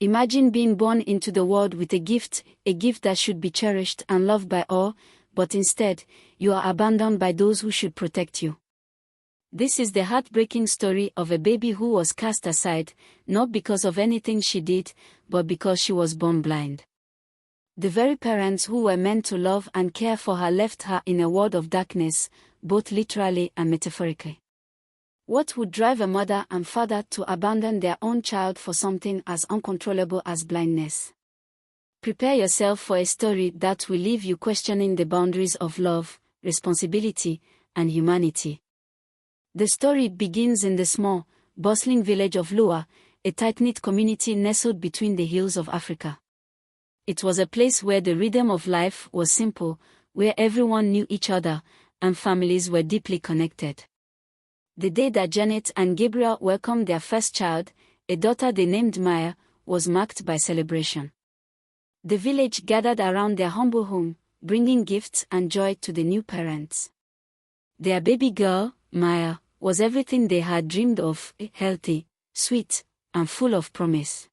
Imagine being born into the world with a gift that should be cherished and loved by all, but instead, you are abandoned by those who should protect you. This is the heartbreaking story of a baby who was cast aside, not because of anything she did, but because she was born blind. The very parents who were meant to love and care for her left her in a world of darkness, both literally and metaphorically. What would drive a mother and father to abandon their own child for something as uncontrollable as blindness? Prepare yourself for a story that will leave you questioning the boundaries of love, responsibility, and humanity. The story begins in the small, bustling village of Lua, a tight-knit community nestled between the hills of Africa. It was a place where the rhythm of life was simple, where everyone knew each other, and families were deeply connected. The day that Janet and Gabriel welcomed their first child, a daughter they named Maya, was marked by celebration. The village gathered around their humble home, bringing gifts and joy to the new parents. Their baby girl, Maya, was everything they had dreamed of, healthy, sweet, and full of promise.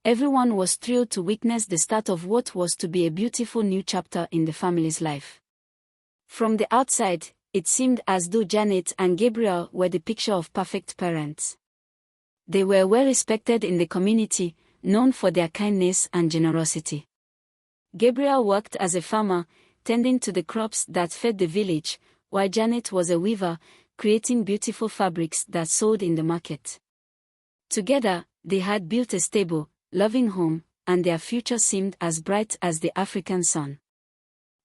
Everyone was thrilled to witness the start of what was to be a beautiful new chapter in the family's life. From the outside, it seemed as though Janet and Gabriel were the picture of perfect parents. They were well respected in the community, known for their kindness and generosity. Gabriel worked as a farmer, tending to the crops that fed the village, while Janet was a weaver, creating beautiful fabrics that sold in the market. Together, they had built a stable, loving home, and their future seemed as bright as the African sun.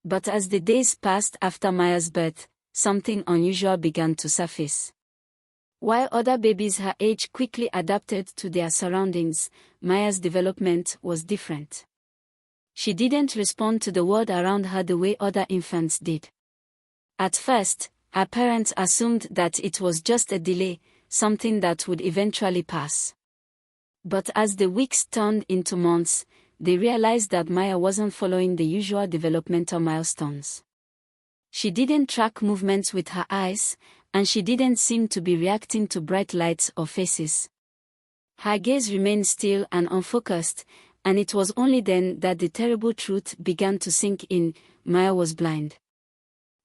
But as the days passed after Maya's birth, something unusual began to surface. While other babies her age quickly adapted to their surroundings, Maya's development was different. She didn't respond to the world around her the way other infants did. At first, her parents assumed that it was just a delay, something that would eventually pass. But as the weeks turned into months, they realized that Maya wasn't following the usual developmental milestones. She didn't track movements with her eyes, and she didn't seem to be reacting to bright lights or faces. Her gaze remained still and unfocused, and it was only then that the terrible truth began to sink in: Maya was blind.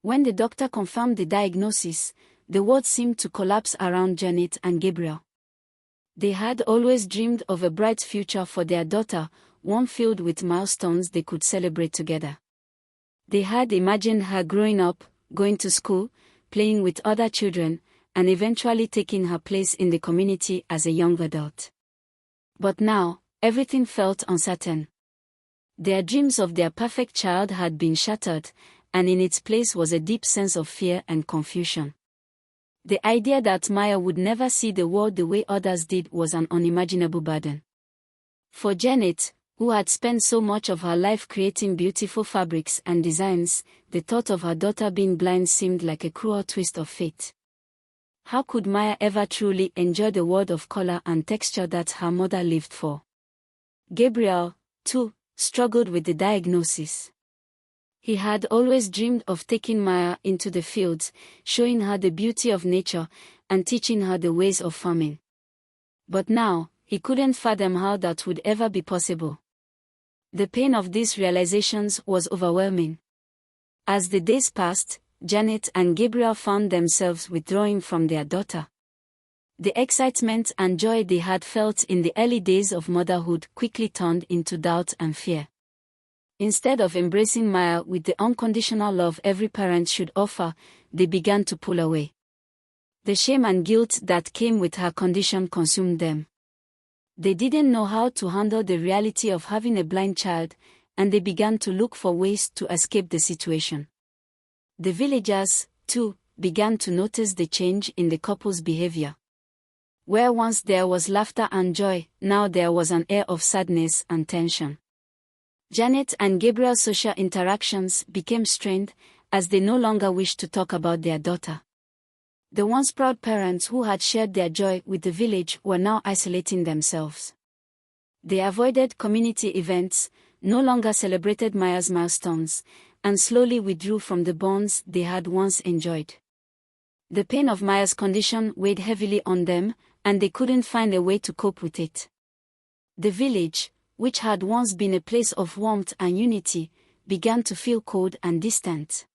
When the doctor confirmed the diagnosis, the world seemed to collapse around Janet and Gabriel. They had always dreamed of a bright future for their daughter, one filled with milestones they could celebrate together. They had imagined her growing up, going to school, playing with other children, and eventually taking her place in the community as a young adult. But now, everything felt uncertain. Their dreams of their perfect child had been shattered, and in its place was a deep sense of fear and confusion. The idea that Maya would never see the world the way others did was an unimaginable burden. For Janet, who had spent so much of her life creating beautiful fabrics and designs, the thought of her daughter being blind seemed like a cruel twist of fate. How could Maya ever truly enjoy the world of color and texture that her mother lived for? Gabriel, too, struggled with the diagnosis. He had always dreamed of taking Maya into the fields, showing her the beauty of nature, and teaching her the ways of farming. But now, he couldn't fathom how that would ever be possible. The pain of these realizations was overwhelming. As the days passed, Janet and Gabriel found themselves withdrawing from their daughter. The excitement and joy they had felt in the early days of motherhood quickly turned into doubt and fear. Instead of embracing Maya with the unconditional love every parent should offer, they began to pull away. The shame and guilt that came with her condition consumed them. They didn't know how to handle the reality of having a blind child, and they began to look for ways to escape the situation. The villagers, too, began to notice the change in the couple's behavior. Where once there was laughter and joy, now there was an air of sadness and tension. Janet and Gabriel's social interactions became strained, as they no longer wished to talk about their daughter. The once proud parents who had shared their joy with the village were now isolating themselves. They avoided community events, no longer celebrated Maya's milestones, and slowly withdrew from the bonds they had once enjoyed. The pain of Maya's condition weighed heavily on them, and they couldn't find a way to cope with it. The village, which had once been a place of warmth and unity, began to feel cold and distant.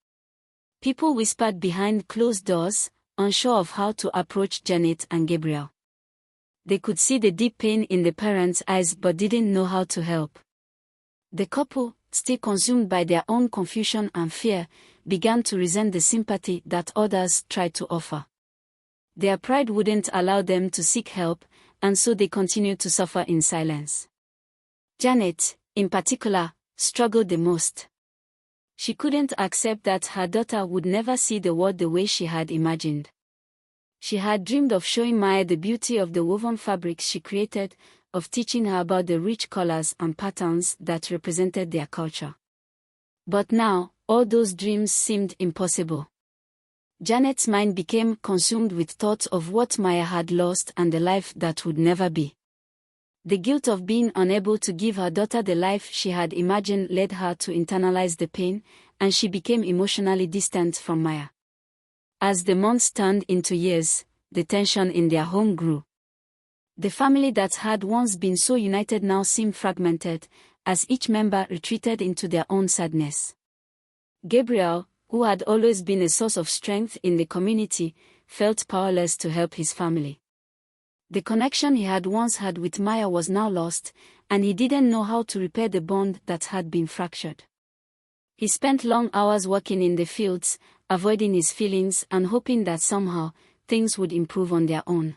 People whispered behind closed doors, unsure of how to approach Janet and Gabriel. They could see the deep pain in the parents' eyes but didn't know how to help. The couple, still consumed by their own confusion and fear, began to resent the sympathy that others tried to offer. Their pride wouldn't allow them to seek help, and so they continued to suffer in silence. Janet, in particular, struggled the most. She couldn't accept that her daughter would never see the world the way she had imagined. She had dreamed of showing Maya the beauty of the woven fabrics she created, of teaching her about the rich colors and patterns that represented their culture. But now, all those dreams seemed impossible. Janet's mind became consumed with thoughts of what Maya had lost and the life that would never be. The guilt of being unable to give her daughter the life she had imagined led her to internalize the pain, and she became emotionally distant from Maya. As the months turned into years, the tension in their home grew. The family that had once been so united now seemed fragmented, as each member retreated into their own sadness. Gabriel, who had always been a source of strength in the community, felt powerless to help his family. The connection he had once had with Maya was now lost, and he didn't know how to repair the bond that had been fractured. He spent long hours working in the fields, avoiding his feelings and hoping that somehow, things would improve on their own.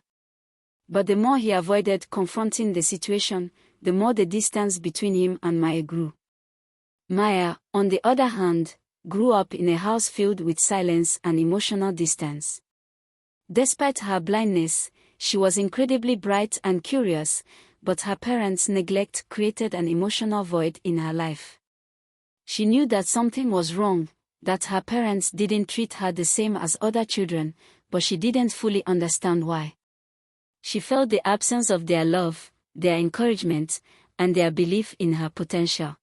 But the more he avoided confronting the situation, the more the distance between him and Maya grew. Maya, on the other hand, grew up in a house filled with silence and emotional distance. Despite her blindness, she was incredibly bright and curious, but her parents' neglect created an emotional void in her life. She knew that something was wrong, that her parents didn't treat her the same as other children, but she didn't fully understand why. She felt the absence of their love, their encouragement, and their belief in her potential.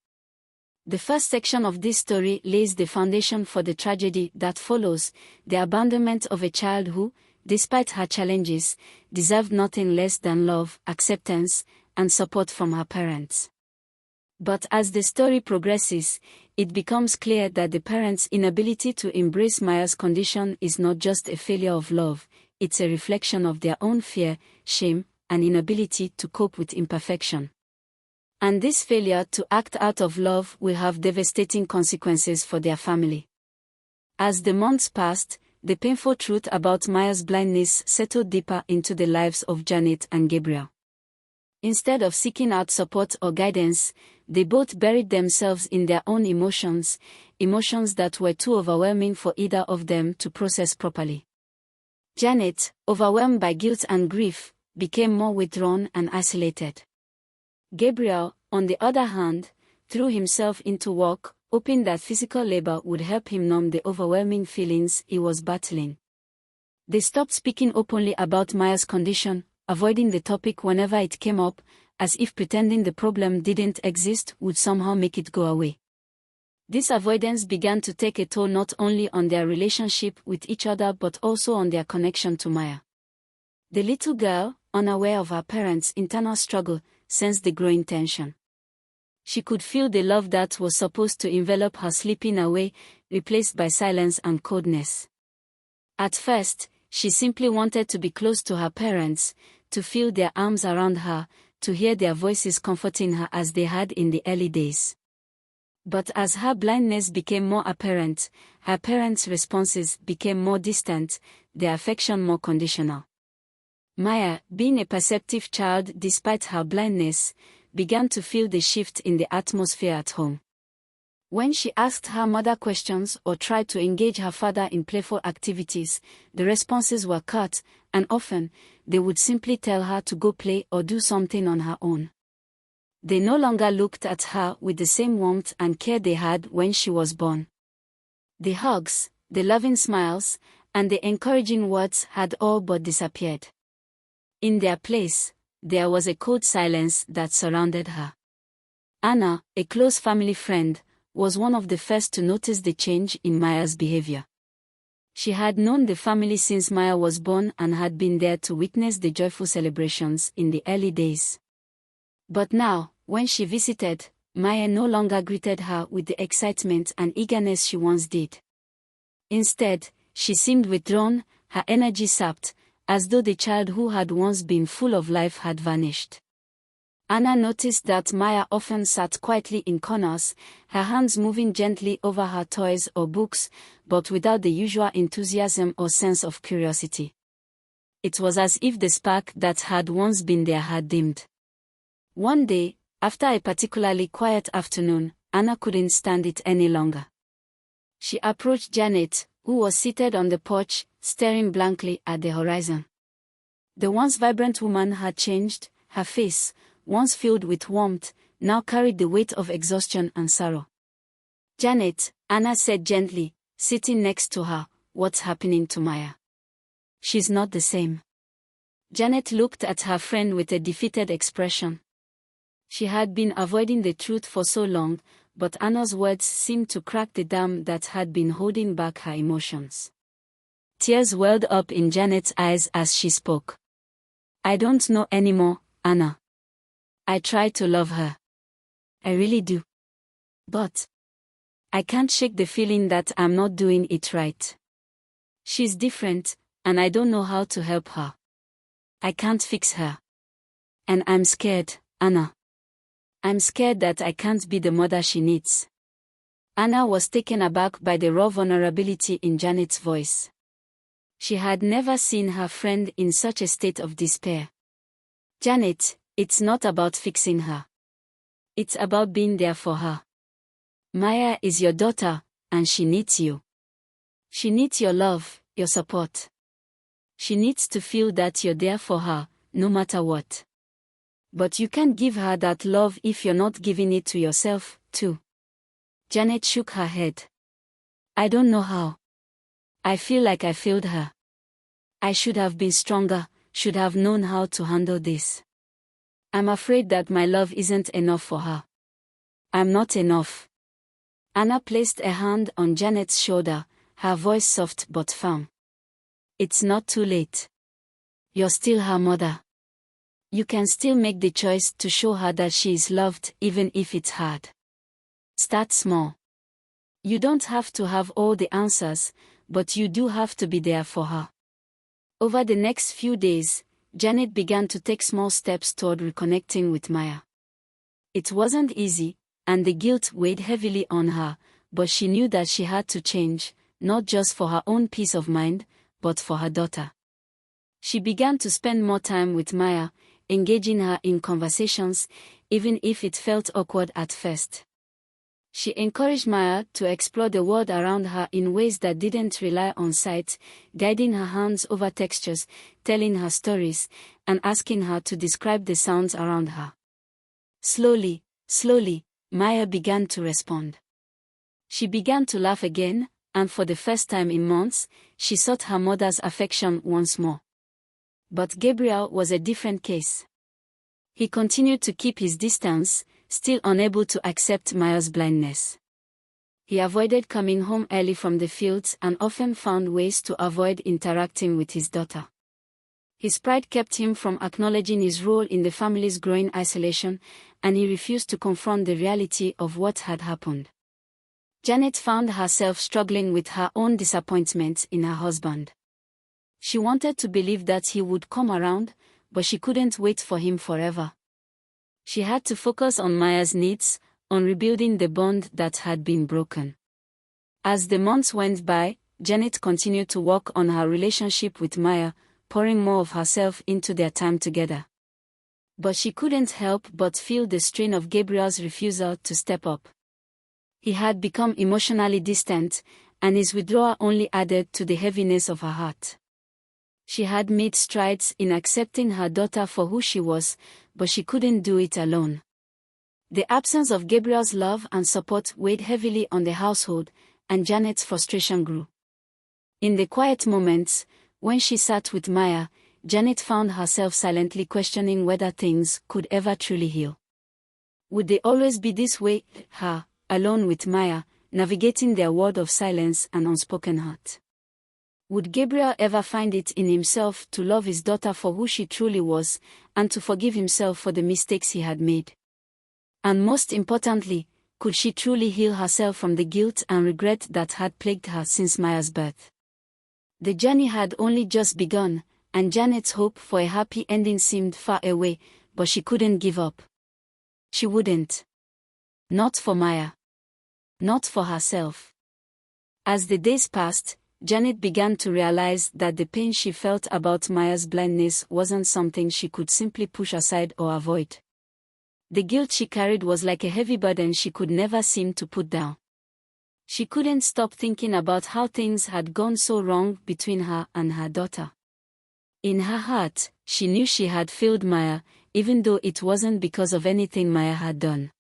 The first section of this story lays the foundation for the tragedy that follows, the abandonment of a child who, despite her challenges, deserved nothing less than love, acceptance, and support from her parents. But as the story progresses, it becomes clear that the parents' inability to embrace Maya's condition is not just a failure of love, it's a reflection of their own fear, shame, and inability to cope with imperfection. And this failure to act out of love will have devastating consequences for their family. As the months passed, the painful truth about Maya's blindness settled deeper into the lives of Janet and Gabriel. Instead of seeking out support or guidance, they both buried themselves in their own emotions that were too overwhelming for either of them to process properly. Janet, overwhelmed by guilt and grief, became more withdrawn and isolated. Gabriel, on the other hand, threw himself into work, hoping that physical labor would help him numb the overwhelming feelings he was battling. They stopped speaking openly about Maya's condition, avoiding the topic whenever it came up, as if pretending the problem didn't exist would somehow make it go away. This avoidance began to take a toll not only on their relationship with each other but also on their connection to Maya. The little girl, unaware of her parents' internal struggle, sensed the growing tension. She could feel the love that was supposed to envelop her slipping away, replaced by silence and coldness. At first, she simply wanted to be close to her parents, to feel their arms around her, to hear their voices comforting her as they had in the early days. But as her blindness became more apparent, her parents' responses became more distant, their affection more conditional. Maya, being a perceptive child despite her blindness, began to feel the shift in the atmosphere at home. When she asked her mother questions or tried to engage her father in playful activities, the responses were curt, and often, they would simply tell her to go play or do something on her own. They no longer looked at her with the same warmth and care they had when she was born. The hugs, the loving smiles, and the encouraging words had all but disappeared. In their place, there was a cold silence that surrounded her. Anna, a close family friend, was one of the first to notice the change in Maya's behavior. She had known the family since Maya was born and had been there to witness the joyful celebrations in the early days. But now, when she visited, Maya no longer greeted her with the excitement and eagerness she once did. Instead, she seemed withdrawn, her energy sapped, as though the child who had once been full of life had vanished. Anna noticed that Maya often sat quietly in corners, her hands moving gently over her toys or books, but without the usual enthusiasm or sense of curiosity. It was as if the spark that had once been there had dimmed. One day, after a particularly quiet afternoon, Anna couldn't stand it any longer. She approached Janet, who was seated on the porch, staring blankly at the horizon. The once vibrant woman had changed, her face, once filled with warmth, now carried the weight of exhaustion and sorrow. "Janet," Anna said gently, sitting next to her, "what's happening to Maya? She's not the same." Janet looked at her friend with a defeated expression. She had been avoiding the truth for so long, but Anna's words seemed to crack the dam that had been holding back her emotions. Tears welled up in Janet's eyes as she spoke. "I don't know anymore, Anna. I try to love her. I really do. But I can't shake the feeling that I'm not doing it right. She's different, and I don't know how to help her. I can't fix her. And I'm scared, Anna. I'm scared that I can't be the mother she needs." Anna was taken aback by the raw vulnerability in Janet's voice. She had never seen her friend in such a state of despair. "Janet, it's not about fixing her. It's about being there for her. Maya is your daughter, and she needs you. She needs your love, your support. She needs to feel that you're there for her, no matter what. But you can't give her that love if you're not giving it to yourself, too." Janet shook her head. "I don't know how. I feel like I failed her. I should have been stronger, should have known how to handle this. I'm afraid that my love isn't enough for her. I'm not enough." Anna placed a hand on Janet's shoulder, her voice soft but firm. "It's not too late. You're still her mother. You can still make the choice to show her that she is loved even if it's hard. Start small. You don't have to have all the answers, but you do have to be there for her." Over the next few days, Janet began to take small steps toward reconnecting with Maya. It wasn't easy, and the guilt weighed heavily on her, but she knew that she had to change, not just for her own peace of mind, but for her daughter. She began to spend more time with Maya, engaging her in conversations, even if it felt awkward at first. She encouraged Maya to explore the world around her in ways that didn't rely on sight, guiding her hands over textures, telling her stories, and asking her to describe the sounds around her. Slowly, Maya began to respond. She began to laugh again, and for the first time in months, she sought her mother's affection once more. But Gabriel was a different case. He continued to keep his distance, still unable to accept Maya's blindness. He avoided coming home early from the fields and often found ways to avoid interacting with his daughter. His pride kept him from acknowledging his role in the family's growing isolation, and he refused to confront the reality of what had happened. Janet found herself struggling with her own disappointment in her husband. She wanted to believe that he would come around, but she couldn't wait for him forever. She had to focus on Maya's needs, on rebuilding the bond that had been broken. As the months went by, Janet continued to work on her relationship with Maya, pouring more of herself into their time together. But she couldn't help but feel the strain of Gabriel's refusal to step up. He had become emotionally distant, and his withdrawal only added to the heaviness of her heart. She had made strides in accepting her daughter for who she was, but she couldn't do it alone. The absence of Gabriel's love and support weighed heavily on the household, and Janet's frustration grew. In the quiet moments, when she sat with Maya, Janet found herself silently questioning whether things could ever truly heal. Would they always be this way, her, alone with Maya, navigating their world of silence and unspoken hurt? Would Gabriel ever find it in himself to love his daughter for who she truly was, and to forgive himself for the mistakes he had made? And most importantly, could she truly heal herself from the guilt and regret that had plagued her since Maya's birth? The journey had only just begun, and Janet's hope for a happy ending seemed far away, but she couldn't give up. She wouldn't. Not for Maya. Not for herself. As the days passed, Janet began to realize that the pain she felt about Maya's blindness wasn't something she could simply push aside or avoid. The guilt she carried was like a heavy burden she could never seem to put down. She couldn't stop thinking about how things had gone so wrong between her and her daughter. In her heart, she knew she had failed Maya, even though it wasn't because of anything Maya had done.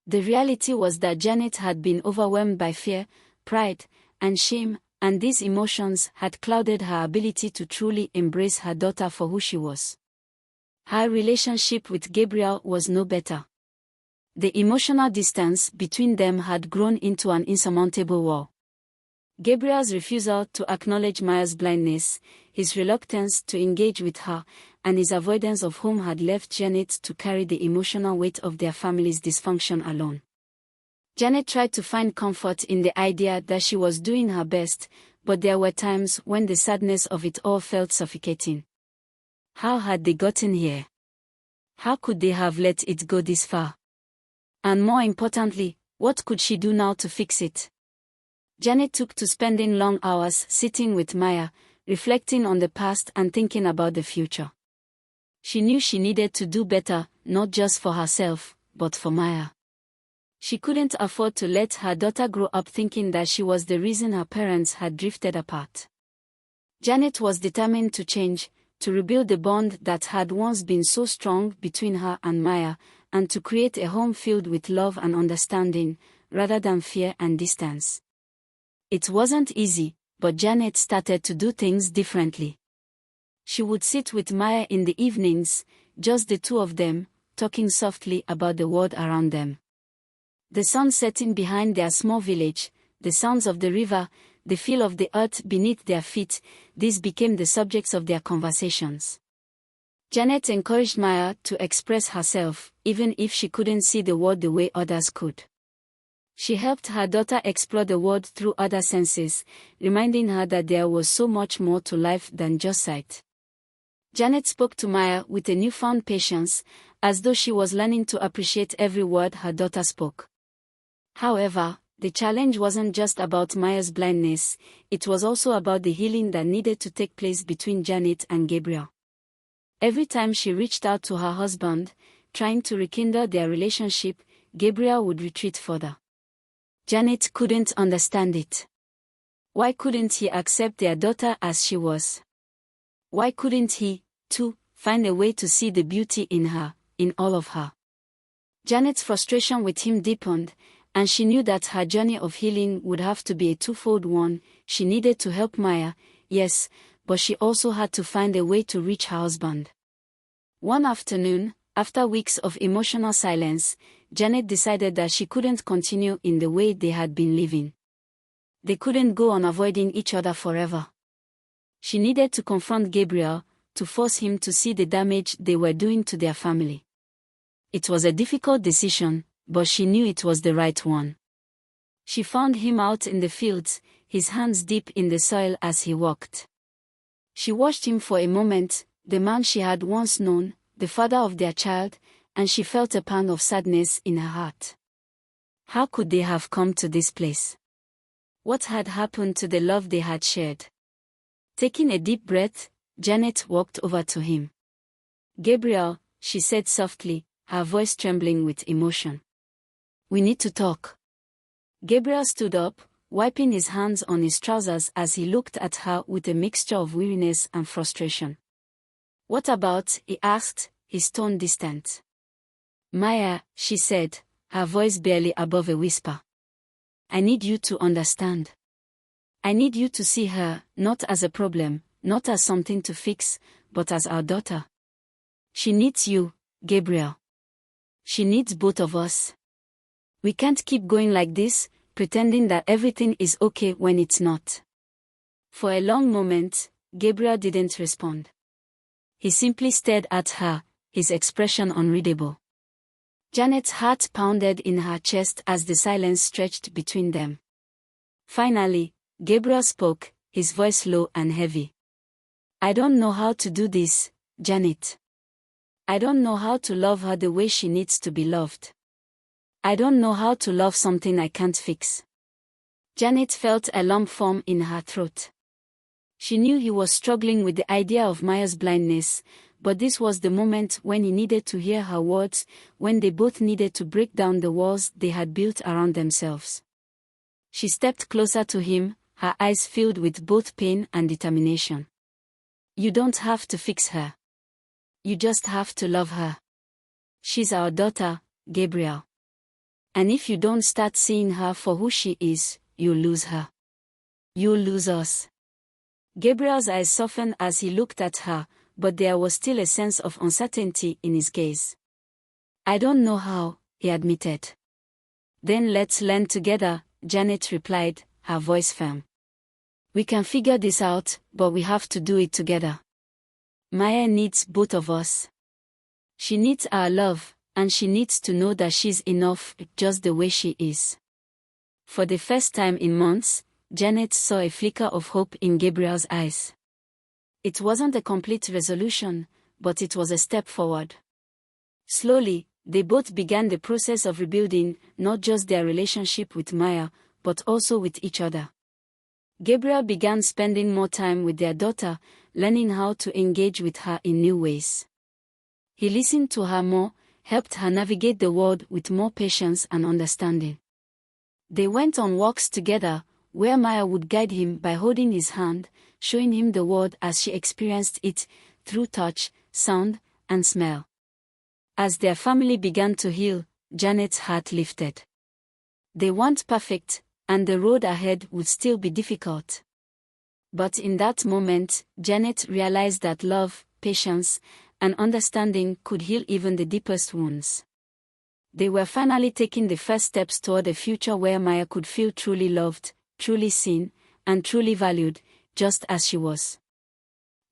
The reality was that Janet had been overwhelmed by fear, pride, and shame, and these emotions had clouded her ability to truly embrace her daughter for who she was. Her relationship with Gabriel was no better. The emotional distance between them had grown into an insurmountable wall. Gabriel's refusal to acknowledge Maya's blindness, his reluctance to engage with her, and his avoidance of home had left Janet to carry the emotional weight of their family's dysfunction alone. Janet tried to find comfort in the idea that she was doing her best, but there were times when the sadness of it all felt suffocating. How had they gotten here? How could they have let it go this far? And more importantly, what could she do now to fix it? Janet took to spending long hours sitting with Maya, reflecting on the past and thinking about the future. She knew she needed to do better, not just for herself, but for Maya. She couldn't afford to let her daughter grow up thinking that she was the reason her parents had drifted apart. Janet was determined to change, to rebuild the bond that had once been so strong between her and Maya, and to create a home filled with love and understanding, rather than fear and distance. It wasn't easy, but Janet started to do things differently. She would sit with Maya in the evenings, just the two of them, talking softly about the world around them. The sun setting behind their small village, the sounds of the river, the feel of the earth beneath their feet, these became the subjects of their conversations. Janet encouraged Maya to express herself, even if she couldn't see the world the way others could. She helped her daughter explore the world through other senses, reminding her that there was so much more to life than just sight. Janet spoke to Maya with a newfound patience, as though she was learning to appreciate every word her daughter spoke. However, the challenge wasn't just about Maya's blindness, it was also about the healing that needed to take place between Janet and Gabriel. Every time she reached out to her husband, trying to rekindle their relationship, Gabriel would retreat further. Janet couldn't understand it. Why couldn't he accept their daughter as she was? Why couldn't he, too, find a way to see the beauty in her, in all of her? Janet's frustration with him deepened, and she knew that her journey of healing would have to be a twofold one. She needed to help Maya, yes, but she also had to find a way to reach her husband. One afternoon, after weeks of emotional silence, Janet decided that she couldn't continue in the way they had been living. They couldn't go on avoiding each other forever. She needed to confront Gabriel, to force him to see the damage they were doing to their family. It was a difficult decision, but she knew it was the right one. She found him out in the fields, his hands deep in the soil as he walked. She watched him for a moment, the man she had once known, the father of their child, and she felt a pang of sadness in her heart. How could they have come to this place? What had happened to the love they had shared? Taking a deep breath, Janet walked over to him. "Gabriel," she said softly, her voice trembling with emotion. "We need to talk." Gabriel stood up, wiping his hands on his trousers as he looked at her with a mixture of weariness and frustration. "What about?" he asked, his tone distant. "Maya," she said, her voice barely above a whisper. "I need you to understand. I need you to see her, not as a problem, not as something to fix, but as our daughter. She needs you, Gabriel. She needs both of us. We can't keep going like this, pretending that everything is okay when it's not." For a long moment, Gabriel didn't respond. He simply stared at her, his expression unreadable. Janet's heart pounded in her chest as the silence stretched between them. Finally, Gabriel spoke, his voice low and heavy. "I don't know how to do this, Janet. I don't know how to love her the way she needs to be loved. I don't know how to love something I can't fix." Janet felt a lump form in her throat. She knew he was struggling with the idea of Maya's blindness, but this was the moment when he needed to hear her words, when they both needed to break down the walls they had built around themselves. She stepped closer to him, her eyes filled with both pain and determination. "You don't have to fix her. You just have to love her. She's our daughter, Gabriel. And if you don't start seeing her for who she is, you'll lose her. You'll lose us." Gabriel's eyes softened as he looked at her, but there was still a sense of uncertainty in his gaze. "I don't know how," he admitted. "Then let's learn together," Janet replied, her voice firm. "We can figure this out, but we have to do it together. Maya needs both of us. She needs our love, and she needs to know that she's enough, just the way she is." For the first time in months, Janet saw a flicker of hope in Gabriel's eyes. It wasn't a complete resolution, but it was a step forward. Slowly, they both began the process of rebuilding, not just their relationship with Maya, but also with each other. Gabriel began spending more time with their daughter, learning how to engage with her in new ways. He listened to her more, helped her navigate the world with more patience and understanding. They went on walks together, where Maya would guide him by holding his hand, showing him the world as she experienced it, through touch, sound, and smell. As their family began to heal, Janet's heart lifted. They weren't perfect, and the road ahead would still be difficult. But in that moment, Janet realized that love, patience, and understanding could heal even the deepest wounds. They were finally taking the first steps toward a future where Maya could feel truly loved, truly seen, and truly valued, just as she was.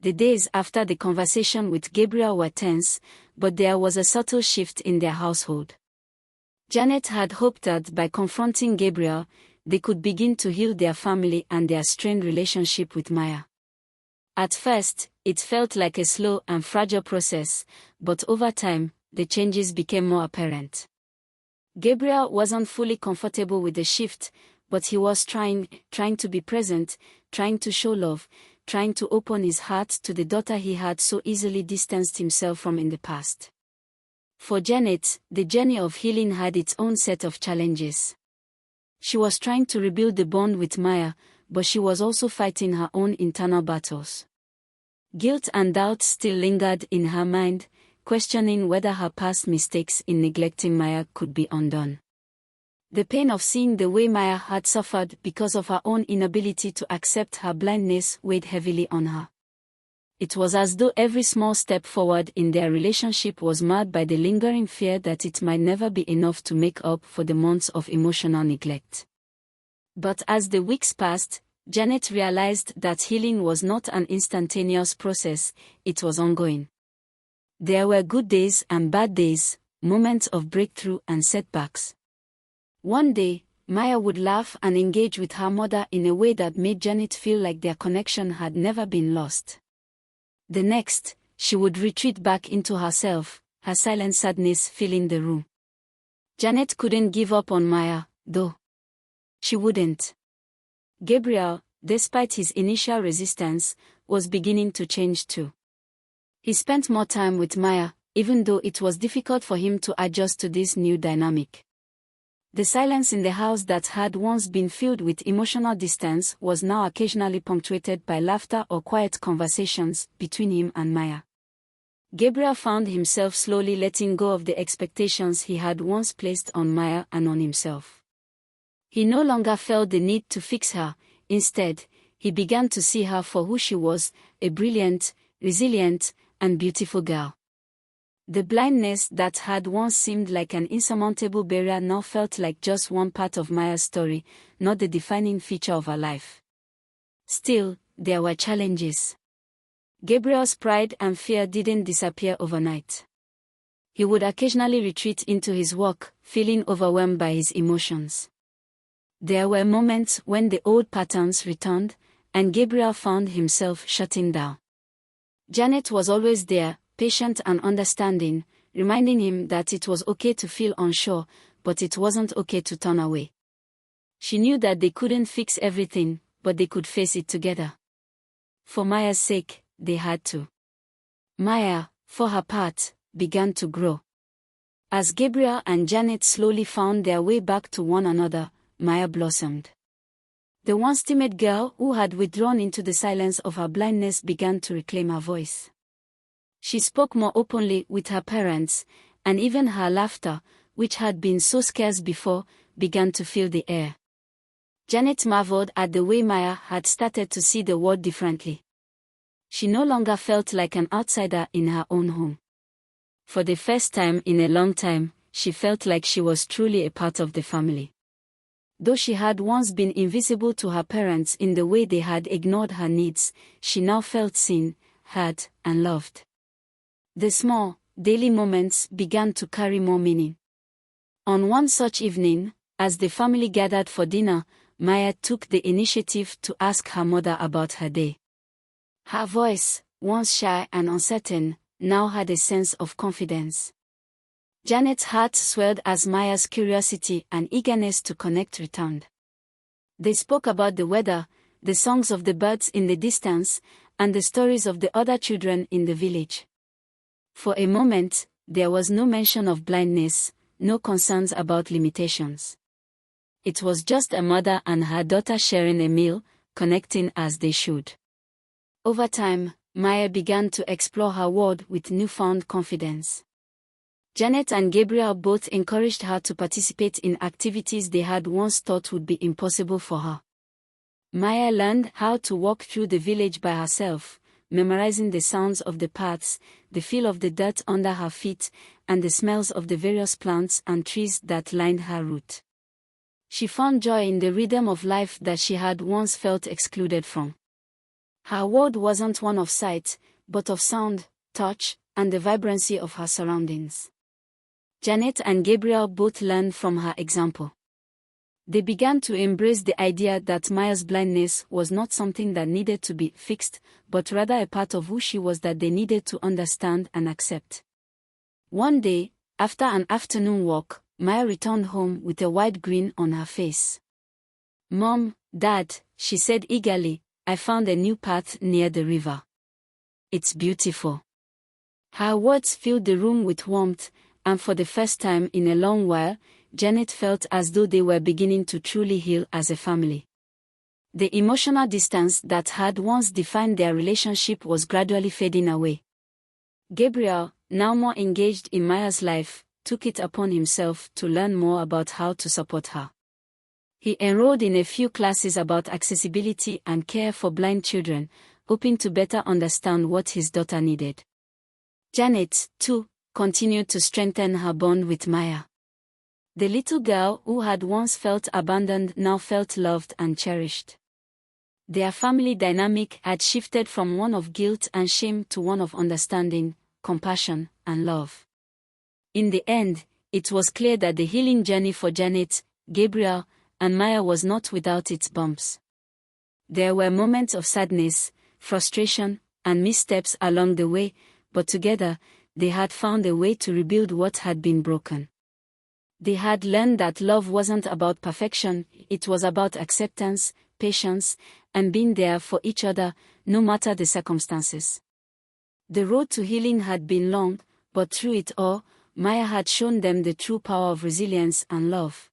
The days after the conversation with Gabriel were tense, but there was a subtle shift in their household. Janet had hoped that by confronting Gabriel, they could begin to heal their family and their strained relationship with Maya. At first, it felt like a slow and fragile process, but over time, the changes became more apparent. Gabriel wasn't fully comfortable with the shift, but he was trying to be present, trying to show love, trying to open his heart to the daughter he had so easily distanced himself from in the past. For Janet, the journey of healing had its own set of challenges. She was trying to rebuild the bond with Maya, but she was also fighting her own internal battles. Guilt and doubt still lingered in her mind, questioning whether her past mistakes in neglecting Maya could be undone. The pain of seeing the way Maya had suffered because of her own inability to accept her blindness weighed heavily on her. It was as though every small step forward in their relationship was marred by the lingering fear that it might never be enough to make up for the months of emotional neglect. But as the weeks passed, Janet realized that healing was not an instantaneous process, it was ongoing. There were good days and bad days, moments of breakthrough and setbacks. One day, Maya would laugh and engage with her mother in a way that made Janet feel like their connection had never been lost. The next, she would retreat back into herself, her silent sadness filling the room. Janet couldn't give up on Maya, though. She wouldn't. Gabriel, despite his initial resistance, was beginning to change too. He spent more time with Maya, even though it was difficult for him to adjust to this new dynamic. The silence in the house that had once been filled with emotional distance was now occasionally punctuated by laughter or quiet conversations between him and Maya. Gabriel found himself slowly letting go of the expectations he had once placed on Maya and on himself. He no longer felt the need to fix her. Instead, he began to see her for who she was, a brilliant, resilient, and beautiful girl. The blindness that had once seemed like an insurmountable barrier now felt like just one part of Maya's story, not the defining feature of her life. Still, there were challenges. Gabriel's pride and fear didn't disappear overnight. He would occasionally retreat into his work, feeling overwhelmed by his emotions. There were moments when the old patterns returned, and Gabriel found himself shutting down. Janet was always there, patient and understanding, reminding him that it was okay to feel unsure, but it wasn't okay to turn away. She knew that they couldn't fix everything, but they could face it together. For Maya's sake, they had to. Maya, for her part, began to grow. As Gabriel and Janet slowly found their way back to one another, Maya blossomed. The once timid girl who had withdrawn into the silence of her blindness began to reclaim her voice. She spoke more openly with her parents, and even her laughter, which had been so scarce before, began to fill the air. Janet marveled at the way Maya had started to see the world differently. She no longer felt like an outsider in her own home. For the first time in a long time, she felt like she was truly a part of the family. Though she had once been invisible to her parents in the way they had ignored her needs, she now felt seen, heard, and loved. The small, daily moments began to carry more meaning. On one such evening, as the family gathered for dinner, Maya took the initiative to ask her mother about her day. Her voice, once shy and uncertain, now had a sense of confidence. Janet's heart swelled as Maya's curiosity and eagerness to connect returned. They spoke about the weather, the songs of the birds in the distance, and the stories of the other children in the village. For a moment, there was no mention of blindness, no concerns about limitations. It was just a mother and her daughter sharing a meal, connecting as they should. Over time, Maya began to explore her world with newfound confidence. Janet and Gabriel both encouraged her to participate in activities they had once thought would be impossible for her. Maya learned how to walk through the village by herself, memorizing the sounds of the paths, the feel of the dirt under her feet, and the smells of the various plants and trees that lined her route. She found joy in the rhythm of life that she had once felt excluded from. Her world wasn't one of sight, but of sound, touch, and the vibrancy of her surroundings. Janet and Gabriel both learned from her example. They began to embrace the idea that Maya's blindness was not something that needed to be fixed, but rather a part of who she was that they needed to understand and accept. One day, after an afternoon walk, Maya returned home with a wide grin on her face. "Mom, Dad," she said eagerly, "I found a new path near the river. It's beautiful." Her words filled the room with warmth, and for the first time in a long while, Janet felt as though they were beginning to truly heal as a family. The emotional distance that had once defined their relationship was gradually fading away. Gabriel, now more engaged in Maya's life, took it upon himself to learn more about how to support her. He enrolled in a few classes about accessibility and care for blind children, hoping to better understand what his daughter needed. Janet, too, continued to strengthen her bond with Maya. The little girl who had once felt abandoned now felt loved and cherished. Their family dynamic had shifted from one of guilt and shame to one of understanding, compassion, and love. In the end, it was clear that the healing journey for Janet, Gabriel, and Maya was not without its bumps. There were moments of sadness, frustration, and missteps along the way, but together, they had found a way to rebuild what had been broken. They had learned that love wasn't about perfection, it was about acceptance, patience, and being there for each other, no matter the circumstances. The road to healing had been long, but through it all, Maya had shown them the true power of resilience and love.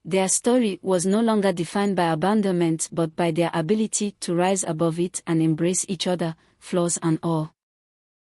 Their story was no longer defined by abandonment but by their ability to rise above it and embrace each other, flaws and all.